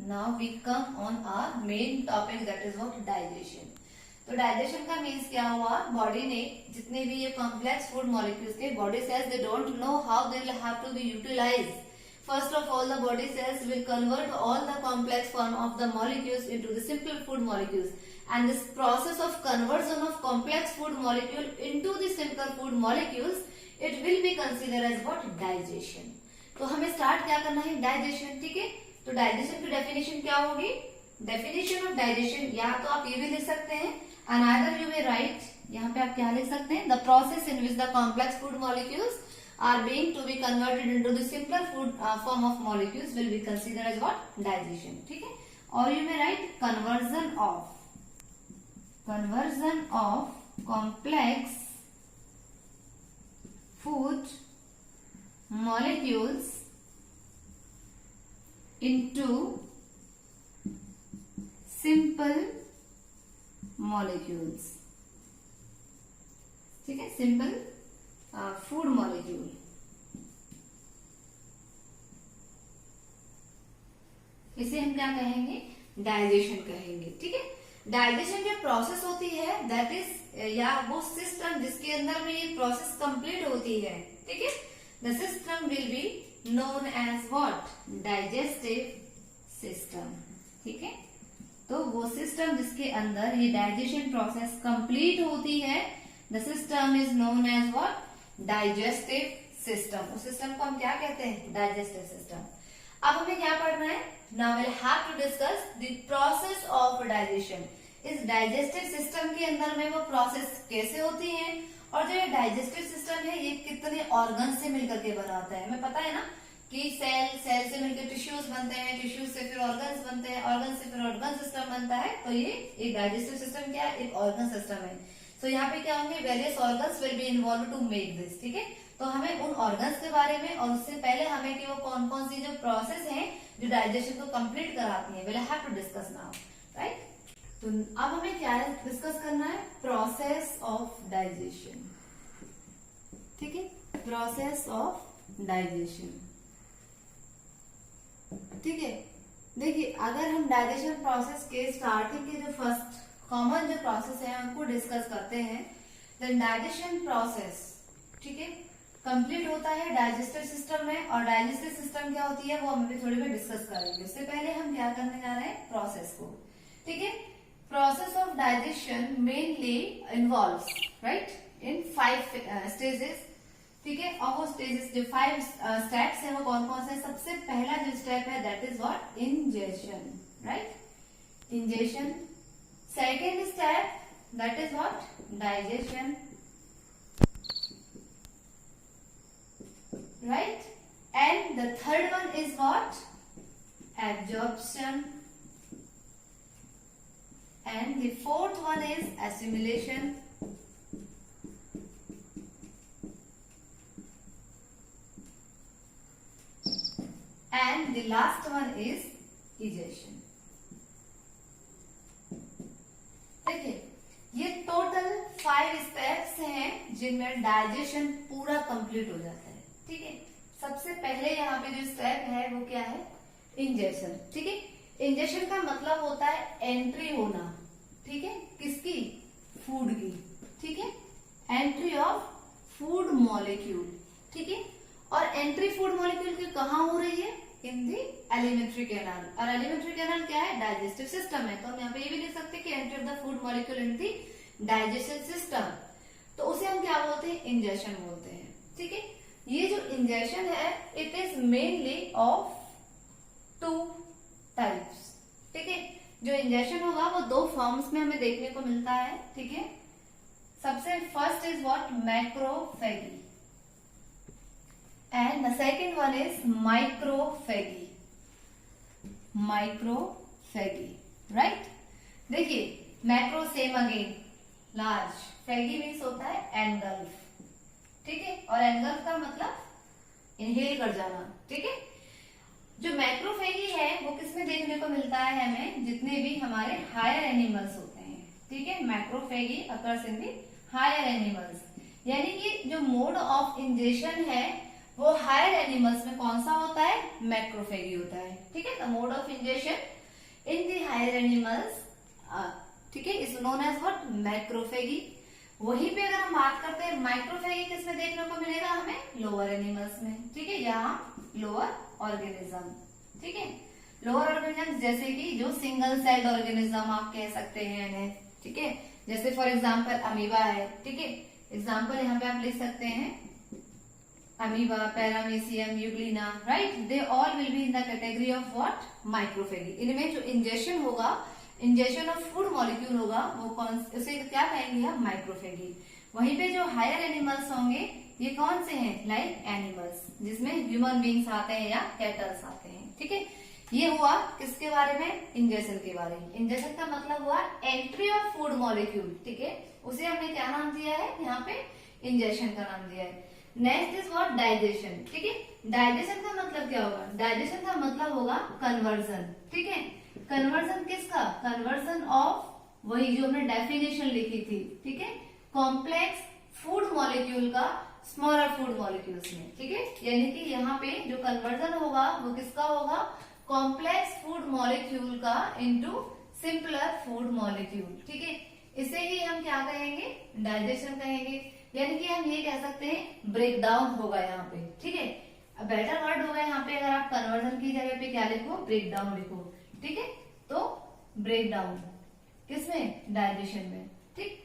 Now we come on our main topic that is what, digestion. तो डाइजेशन का मीन्स क्या हुआ, बॉडी ने जितने भी ये कॉम्प्लेक्स फूड मॉलिक्यूल्स थे, body cells they don't know how they will have to be utilized first of all the body cells will convert all the complex form of the molecules into the simple food molecules, and this process of conversion of complex food molecule into the simple food molecules, it will be considered as what? Digestion. तो हमें start क्या करना है? Digestion. ठीक है, तो digestion की definition क्या होगी? डेफिनेशन ऑफ डाइजेशन या तो आप ये भी लिख सकते हैं, and either you may write, यहाँ पे आप क्या लिख सकते हैं? The process in which the complex food molecules are being to be converted into the simpler food form of molecules will be considered as what? Digestion. ठीक है, और you may write conversion of complex food molecules into simple molecules. ठीक है, simple food molecule. इसे हम क्या कहेंगे? Digestion कहेंगे. ठीक है, डाइजेशन जो प्रोसेस होती है दैट इज या वो सिस्टम जिसके अंदर में ये प्रोसेस कंप्लीट होती है. ठीक है, the system will be known as what? Digestive system. ठीक है, तो वो सिस्टम जिसके अंदर ये डाइजेशन प्रोसेस कंप्लीट होती है, the system is known as what? Digestive system. उस सिस्टम को हम क्या कहते हैं? Digestive system. अब हमें क्या पढ़ना है? Now we'll have to discuss the process of digestion. इस डाइजेस्टिव सिस्टम के अंदर में वो प्रोसेस कैसे होती है, और जो ये डाइजेस्टिव सिस्टम है ये कितने ऑर्गन से मिलकर के बनाता है. हमें पता है ना कि सेल से मिलकर टिश्यूज बनते हैं, टिश्यूज से फिर ऑर्गन्स बनते हैं, ऑर्गन से फिर ऑर्गन सिस्टम बनता है. तो ये एक डाइजेस्टिव सिस्टम क्या है? एक ऑर्गन सिस्टम है. तो यहाँ पे क्या होंगे? Various organs will be involve to make this. ठीक है, तो हमें उन ऑर्गन्स के बारे में और उससे पहले हमें कि वो कौन कौन सी जो प्रोसेस है जो डाइजेशन को कंप्लीट कराती है, will have to discuss now. Right, तो अब हमें क्या डिस्कस करना है? Process of digestion. ठीक है, प्रोसेस ऑफ डाइजेशन. ठीक है, देखिए अगर हम डाइजेशन प्रोसेस के स्टार्टिंग के जो फर्स्ट कॉमन जो प्रोसेस है उनको डिस्कस करते हैं, देन डाइजेशन प्रोसेस. ठीक है, कंप्लीट होता है डाइजेस्टिव सिस्टम में, और डाइजेस्टिव सिस्टम क्या होती है वो हम अभी थोड़ी देर डिस्कस करेंगे. उससे पहले हम क्या करने जा रहे हैं? प्रोसेस को. ठीक है, process of digestion mainly involves right in 5 stages. ठीक है, और वो स्टेजेस जो 5 स्टेप्स है वो कौन कौन से? सबसे पहला जो स्टेप है that is what? Ingestion. Right, ingestion. Second step that is what? Digestion. Right, and the third one is what? Absorption. And the fourth one is assimilation. And the last one is egestion. देखिए ये total 5 steps हैं जिनमें digestion पूरा complete हो जाता है. ठीक है, सबसे पहले यहाँ पे जो स्टेप है वो क्या है? इंजेक्शन. ठीक है, इंजेक्शन का मतलब होता है एंट्री होना. ठीक है, किसकी? फूड की. ठीक है, एंट्री ऑफ फूड मॉलिक्यूल. ठीक है, और एंट्री फूड मॉलिक्यूल की कहाँ हो रही है? इन दी एलिमेंट्री कैनाल. और एलिमेंट्री कैनाल क्या है? डाइजेस्टिव सिस्टम है. तो हम यहाँ पे ये भी लिख सकते हैं कि entry of the food molecule in the digestive system. तो उसे हम क्या बोलते हैं? इंजेक्शन बोलते हैं. ठीक है, ये जो इंजेक्शन है it is mainly of 2 types. ठीक है, जो इंजेक्शन होगा वो 2 फॉर्म्स में हमें देखने को मिलता है. ठीक है, सबसे first is what? Macrophagy, and the second one is microphagy. Microphagy. Right, देखिए macro same again large, phagy means होता है एनगल्फ. ठीक है, और एनगल्फ का मतलब इनहेल कर जाना. ठीक है, जो मैक्रोफेगी है वो किसमें देखने को मिलता है? हमें जितने भी हमारे हायर एनिमल्स होते हैं. ठीक है, macrophagy occurs in the higher animals. यानी कि जो मोड ऑफ इंजेक्शन है वो हायर एनिमल्स में कौन सा होता है? मैक्रोफेगी होता है. ठीक है, the mode of injection in the higher animals ठीक है is known as what? Macrophagy. वहीं पे अगर हम बात करते हैं माइक्रोफेगी किसमें देखने को मिलेगा हमें? लोअर एनिमल्स में. ठीक है, यहाँ लोअर ऑर्गेनिज्म, ठीक है। लोअर ऑर्गेनिज्म जैसे कि जो सिंगल सेल्ड ऑर्गेनिज्म आप कह सकते हैं इन्हें, ठीक है। जैसे फॉर एग्जांपल अमीबा है, ठीक है। एग्जांपल यहाँ पे आप लिख सकते हैं amoeba, paramecium, euglena, right. They all will be in the category of what, microphagy. इनमें जो इंजेक्शन होगा, इंजेक्शन ऑफ फूड मॉलिक्यूल होगा, वो कौन, उसे क्या कहेंगे हम, माइक्रोफेगी। वहीं पे जो हायर एनिमल्स होंगे ये कौन से हैं, लाइक एनिमल्स, जिसमें ह्यूमन बींग्स आते हैं या कैटल्स आते हैं, ठीक है। ये हुआ किसके बारे में, इंजेक्शन के बारे में। इंजेक्शन का मतलब हुआ एंट्री ऑफ फूड मॉलिक्यूल, ठीक है। उसे हमने क्या नाम दिया है, यहाँ पे इंजेक्शन का नाम दिया है। नेक्स्ट इज व्हाट, डाइजेशन, ठीक है। डाइजेशन का मतलब क्या होगा, डाइजेशन का मतलब होगा कन्वर्जन, ठीक है। कन्वर्जन किसका, कन्वर्जन ऑफ, वही जो हमने डेफिनेशन लिखी थी, ठीक है, कॉम्प्लेक्स फूड मॉलिक्यूल का स्मॉलर फूड मॉलिक्यूल्स में, ठीक है। यानी कि यहाँ पे जो कन्वर्जन होगा वो किसका होगा, कॉम्प्लेक्स फूड मॉलिक्यूल का इनटू सिंपलर फूड मॉलिक्यूल, ठीक है। इसे ही हम क्या कहेंगे, डाइजेशन कहेंगे। यानी कि हम ये कह सकते हैं ब्रेक डाउन होगा यहाँ पे, ठीक है। बेटर वर्ड होगा यहाँ पे, अगर आप कन्वर्जन की जगह पे क्या लिखो, ब्रेक डाउन लिखो, ठीक है। तो ब्रेक डाउन किसमें, डाइजेशन में, ठीक।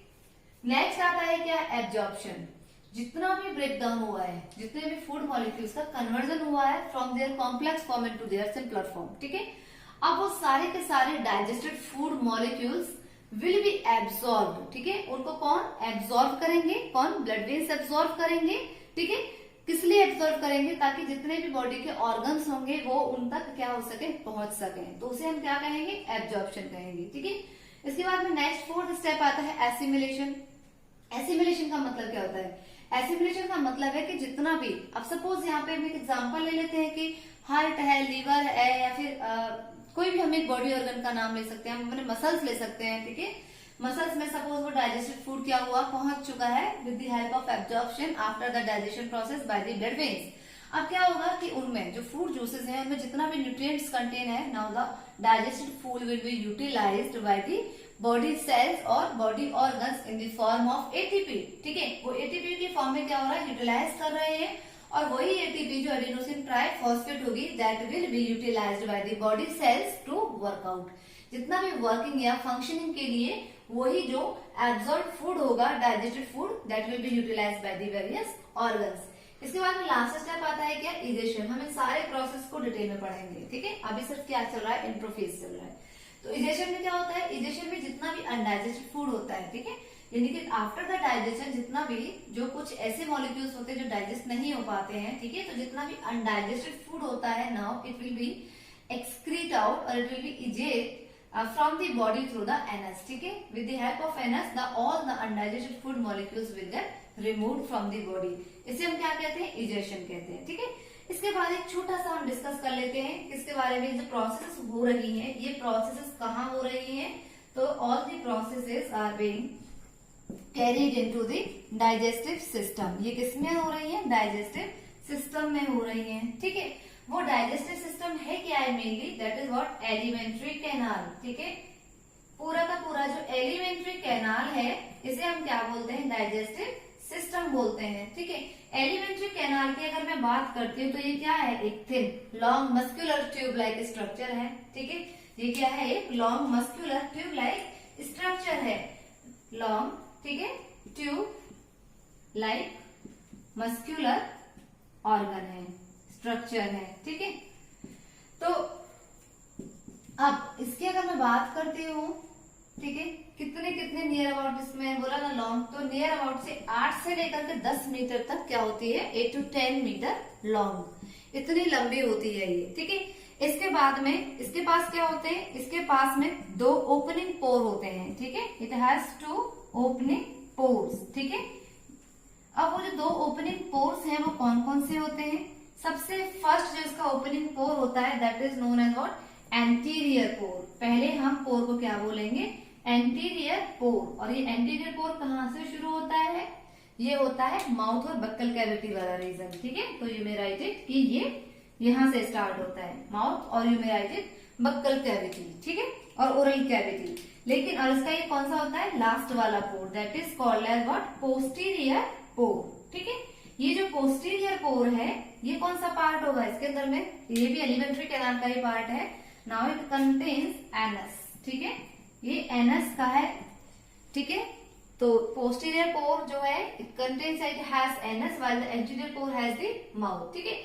नेक्स्ट आता है क्या, एब्जॉर्प्शन। जितना भी ब्रेक डाउन हुआ है, जितने भी फूड मॉलिक्यूल्स का कन्वर्जन हुआ है from their complex form into their simpler form, ठीक है। अब वो सारे के सारे digested food molecules will be absorb, ठीक है। उनको कौन एब्सॉर्ब करेंगे, कौन, ब्लड वेन्स एब्सॉर्ब करेंगे, ठीक है। किस लिए एब्सॉर्ब करेंगे, ताकि जितने भी बॉडी के ऑर्गन्स होंगे वो उन तक क्या हो सके, पहुंच सके। तो उसे हम क्या कहेंगे, एब्जॉर्प्शन कहेंगे, ठीक है। इसके बाद में नेक्स्ट फोर्थ स्टेप आता है एसिमिलेशन। एसिमिलेशन का मतलब क्या होता है, एसिमिलेशन का मतलब है कि जितना भी, अब सपोज यहाँ पे हम एक एग्जांपल ले लेते हैं कि हार्ट है, लीवर है, या फिर कोई भी हम एक बॉडी ऑर्गन का नाम ले सकते हैं, हम अपने मसल्स ले सकते हैं, ठीक है। मसल्स में सपोज वो डाइजेस्टेड फूड क्या हुआ, पहुंच चुका है with the help of absorption after the digestion process by the blood veins. अब क्या होगा कि उनमें जो फूड जूसेस हैं उनमें जितना भी न्यूट्रिएंट्स कंटेन है, now the digested food will be utilized by the body cells और body organs in the form of ATP, ठीक है। वो एटीपी की फॉर्म में क्या हो रहा है, यूटिलाइज कर रहे हैं, और वही एटीपी जो एडिनोसिन ट्राइफॉस्फेट होगी that will be utilized by the body cells to work out. जितना भी वर्किंग या फंक्शनिंग के लिए वही जो एब्सॉर्ब फूड होगा, digested food, that will be utilized by the various organs. इसके बाद में लास्ट स्टेप आता है क्या, इजेशन। हम इन सारे प्रोसेस को डिटेल में पढ़ेंगे, ठीक है। अभी सिर्फ क्या चल रहा है, इंट्रोफेज चल रहा है। तो इजेशन में क्या होता है, इजेशन में जितना भी अनडाइजेस्टेड फूड होता है, ठीक है, यानी कि आफ्टर द डाइजेशन जितना भी जो कुछ ऐसे मॉलिक्यूल्स होते हैं जो डाइजेस्ट नहीं हो पाते हैं, ठीक है, तो जितना भी अनडाइजेस्टेड फूड होता है, now it will be excrete out और it will be eject from the body through the anus, ठीक है। With the help of anus the all the undigested food molecules will get removed from the body. इसे हम क्या कहते हैं, egestion कहते हैं, ठीक है। इसके बाद एक छोटा सा हम डिस्कस कर लेते हैं किसके बारे में, जो प्रोसेस हो रही हैं, ये प्रोसेस कहाँ हो रही हैं। तो all the processes are being carried into the digestive system. ये किसमें हो रही है, डाइजेस्टिव सिस्टम में हो रही है, ठीक है। वो डाइजेस्टिव सिस्टम है क्या है, mainly that is what, alimentary canal, ठीक है। पूरा का पूरा जो एलिमेंट्री कैनाल है इसे हम क्या बोलते हैं, डाइजेस्टिव सिस्टम बोलते हैं, ठीक है। एलिमेंट्री कैनाल की अगर मैं बात करती हूँ तो ये क्या है, एक thin long muscular tube like structure है, ठीक है। ये क्या है, एक long muscular tube like structure है, लॉन्ग, ठीक है, ट्यूब लाइक मस्कुलर ऑर्गन है, स्ट्रक्चर है, ठीक है। तो अब इसकी अगर मैं बात करती हूँ, ठीक है, कितने कितने नियर अबाउट, इसमें बोला ना लॉन्ग, तो नियर अबाउट से 8 से लेकर के 10 मीटर तक क्या होती है, 8 to 10 मीटर लॉन्ग, इतनी लंबी होती है ये, ठीक है। इसके बाद में इसके पास क्या होते हैं, इसके पास में 2 ओपनिंग पोर होते हैं, ठीक है। इट हैज 2 ओपनिंग पोर्स, ठीक है। अब वो जो 2 ओपनिंग पोर्स हैं वो कौन कौन से होते हैं, सबसे फर्स्ट जो इसका ओपनिंग पोर होता है that is known as what, anterior pore. पहले हम पोर को क्या बोलेंगे, एंटीरियर पोर। और ये एंटीरियर पोर कहाँ से शुरू होता है, ये होता है माउथ और बक्कल कैविटी वाला रीजन, ठीक है। तो यू मे राइट इट कि ये यहाँ से स्टार्ट होता है, माउथ, और you may right it buccal cavity, ठीक है, और ओरल कैविटी। लेकिन और इसका ये कौन सा होता है, लास्ट वाला pore, that is called as what, posterior pore, ठीक है। ये जो पोस्टीरियर पोर है ये कौन सा पार्ट होगा इसके अंदर में, ये भी एलिमेंट्री कैनाल का ही पार्ट है। नाउ इट कंटेन्स एनस, ठीक है, ये एनस का है, ठीक है। तो पोस्टीरियर पोर जो है it contains it has anus while the anterior pore has the mouth, ठीक है।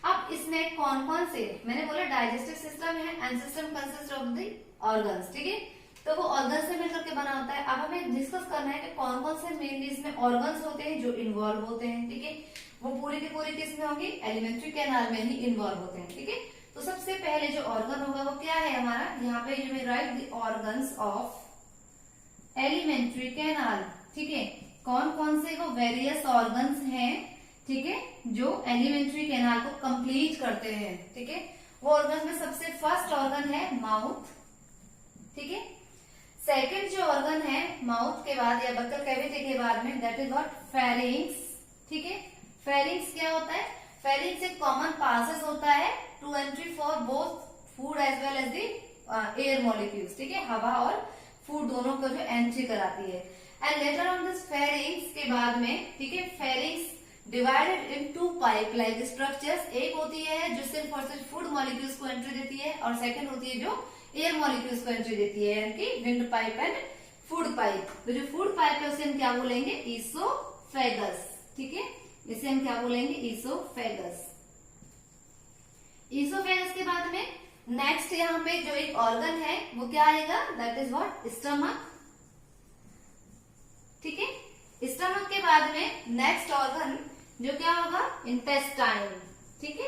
अब इसमें कौन कौन से, मैंने बोला डाइजेस्टिव सिस्टम है and system consist of the organs, ठीक है, तो वो ऑर्गन से मिलकर के बना होता है। अब हमें डिस्कस करना है कि कौन कौन से मेनली इसमें ऑर्गन्स होते हैं जो इन्वॉल्व होते हैं, ठीक है, वो पूरी की पूरी किस में होंगे, एलिमेंट्री कैनाल में ही इन्वॉल्व होते हैं, ठीक है। तो सबसे पहले जो ऑर्गन होगा वो क्या है हमारा, यहाँ पे you may right the organs of alimentary canal, ठीक है। कौन कौन से वो वेरियस ऑर्गन्स हैं, ठीक है, जो एलिमेंट्री कैनाल को कंप्लीट करते हैं, ठीक है। वो ऑर्गन में सबसे फर्स्ट ऑर्गन है माउथ, ठीक है। सेकंड जो ऑर्गन है माउथ के बाद या बक्कल कैविटी के बाद में, दैट इज व्हाट, फेरिंग्स, ठीक है। फेरिंग्स क्या होता है, फेरिंग्स एक कॉमन पासेस होता है to entry for both food as well as the air molecules, ठीक है, हवा और फूड दोनों को जो एंट्री कराती है। And later on this pharynx के बाद में, ठीक है, pharynx divided into pipe like structures, एक होती है जो सिर्फ और सिर्फ फूड मॉलिक्यूल्स को एंट्री देती है और सेकंड होती है जो एयर मॉलिक्यूल्स को एंट्री देती है, यानी कि wind pipe and food pipe. तो जो फूड पाइप है उसे हम क्या बोलेंगे, ईसोफेगस, ठीक है, इसे हम क्या बोलेंगे, ईसोफेगस। ईसोफेगस के बाद में नेक्स्ट यहाँ पे जो एक ऑर्गन है वो क्या आएगा, दैट इज व्हाट, स्टमक, ठीक है। स्टमक के बाद में नेक्स्ट ऑर्गन जो क्या होगा, इंटेस्टाइन, ठीक है,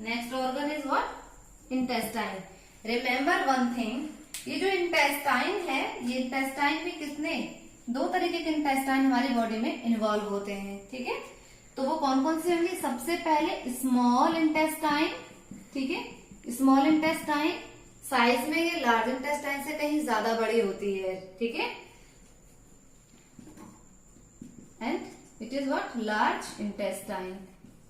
next organ is what, intestine. Remember one thing, ये जो इंटेस्टाइन है, ये इंटेस्टाइन में कितने, दो तरीके के इंटेस्टाइन हमारी बॉडी में इन्वॉल्व होते हैं, ठीक है। तो वो कौन कौन से होंगे, सबसे पहले स्मॉल इंटेस्टाइन, ठीक है, स्मॉल इंटेस्टाइन साइज में ये लार्ज इंटेस्टाइन से कहीं ज्यादा बड़ी होती है, ठीक है, and it is what, large intestine.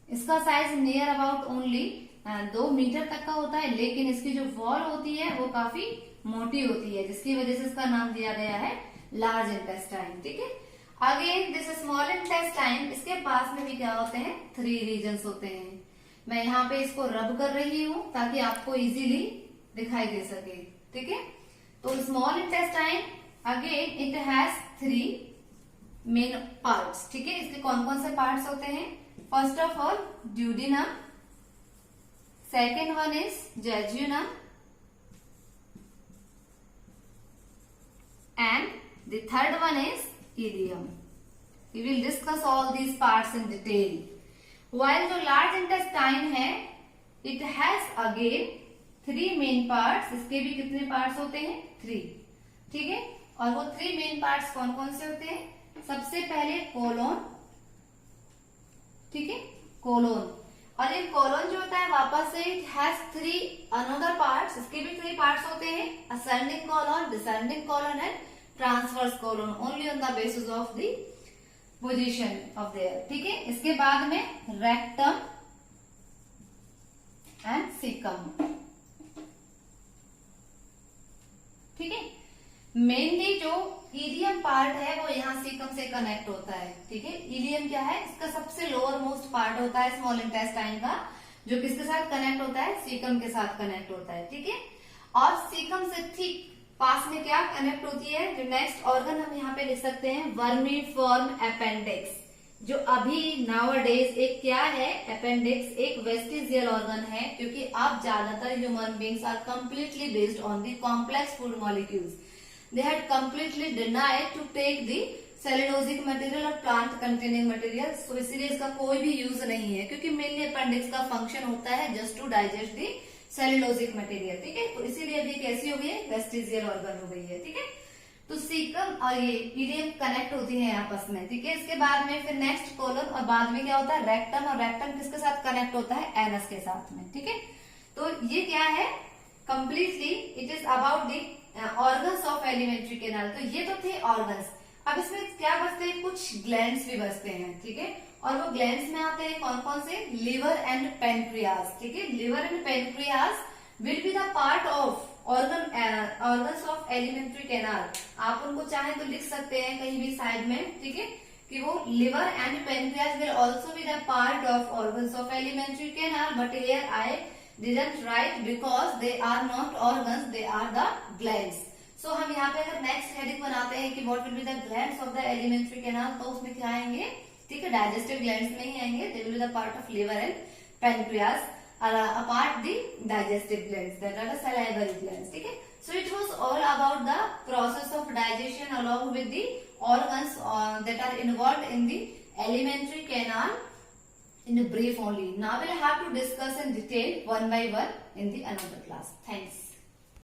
इसका size near about only 2 metre तक का होता है, लेकिन इसकी जो वॉल होती है वो काफी मोटी होती है, जिसकी वजह से इसका नाम दिया गया है लार्ज इंटेस्टाइन, ठीक है। अगेन दिस स्मॉल इंटेस्टाइन, इसके पास में भी क्या होते हैं, 3 रीजन्स होते हैं। मैं यहाँ पे इसको रब कर रही हूँ ताकि आपको इजीली दिखाई दे सके, ठीक है। तो small intestine again it has 3 main parts, ठीक है। इसके कौन कौन से पार्ट्स होते हैं, first of all duodenum, second one is jejunum and the third one is ileum. We will discuss all these parts in detail. While जो large intestine है, it has again 3 main parts. इसके भी कितने parts होते हैं, 3, ठीक है। और वो 3 main parts कौन कौन से होते हैं, सबसे पहले कोलोन, ठीक है, कोलोन। और ये कोलोन जो होता है वापस से इट हैज 3 अनदर पार्ट्स, इसके भी 3 पार्ट्स होते हैं, ascending colon, descending colon and transverse colon, only on the basis of the position of their, ठीक है। इसके बाद में रेक्टम एंड सीकम, ठीक है। मेनली जो इलियम पार्ट है वो यहाँ सीकम से कनेक्ट होता है, ठीक है। इलियम क्या है, इसका सबसे लोअर मोस्ट पार्ट होता है स्मॉल इंटेस्टाइन का, जो किसके साथ कनेक्ट होता है, सीकम के साथ कनेक्ट होता है, ठीक है। और सीकम से ठीक पास में क्या कनेक्ट होती है, जो नेक्स्ट ऑर्गन हम यहाँ पे लिख सकते हैं, वर्मीफॉर्म अपेंडिक्स, जो अभी नाउअडेज एक क्या है, अपेंडिक्स एक वेस्टिजियल ऑर्गन है, क्योंकि अब ज्यादातर human beings are completely based on the complex food molecules. They had completely denied to take the cellulosic material और plant containing material, so इसीलिए इसका कोई भी यूज नहीं है, क्योंकि मेनली अपेंडिक्स का फंक्शन होता है just to digest the cellulosic material, ठीक है। तो इसीलिए अभी कैसी हो गई है, वेस्टिजियल ऑर्गन हो गई है, ठीक है। तो सीकम और ये इलियम कनेक्ट होती है आपस में, ठीक है। इसके बाद में फिर नेक्स्ट कोलन और बाद में क्या होता है, रेक्टम, और रेक्टम किसके साथ कनेक्ट होता है, एनस के साथ में, ठीक है। तो ये क्या है, completely it is about the organs of alimentary canal. तो ये तो थे ऑर्गन्स। अब इसमें क्या बचते हैं, कुछ ग्लैंड्स भी बचते हैं, ठीक है। और वो ग्लैंड्स में आते हैं कौन कौन से, लिवर एंड पेनक्रियाज, ठीक है। Liver and pancreas will be the part of organs of alimentary canal. आप उनको चाहे तो लिख सकते हैं कहीं भी साइड में, ठीक है, कि वो liver and pancreas will also be the part of organs of alimentary canal, but here I didn't write because they are not organs, they are the glands. So हम यहाँ पे अगर नेक्स्ट हेडिंग बनाते हैं कि what will be the glands of the alimentary canal, तो उसमें क्या आएंगे, ठीक है, डाइजेस्टिव ग्लैंड्स में ही आएंगे. They will be the part of liver and pancreas, apart the digestive glands, that are the salivary glands. ठीक है. So it was all about the process of digestion along with the organs that are involved in the alimentary canal in a brief only. Now we'll have to discuss in detail one by one in the another class. Thanks.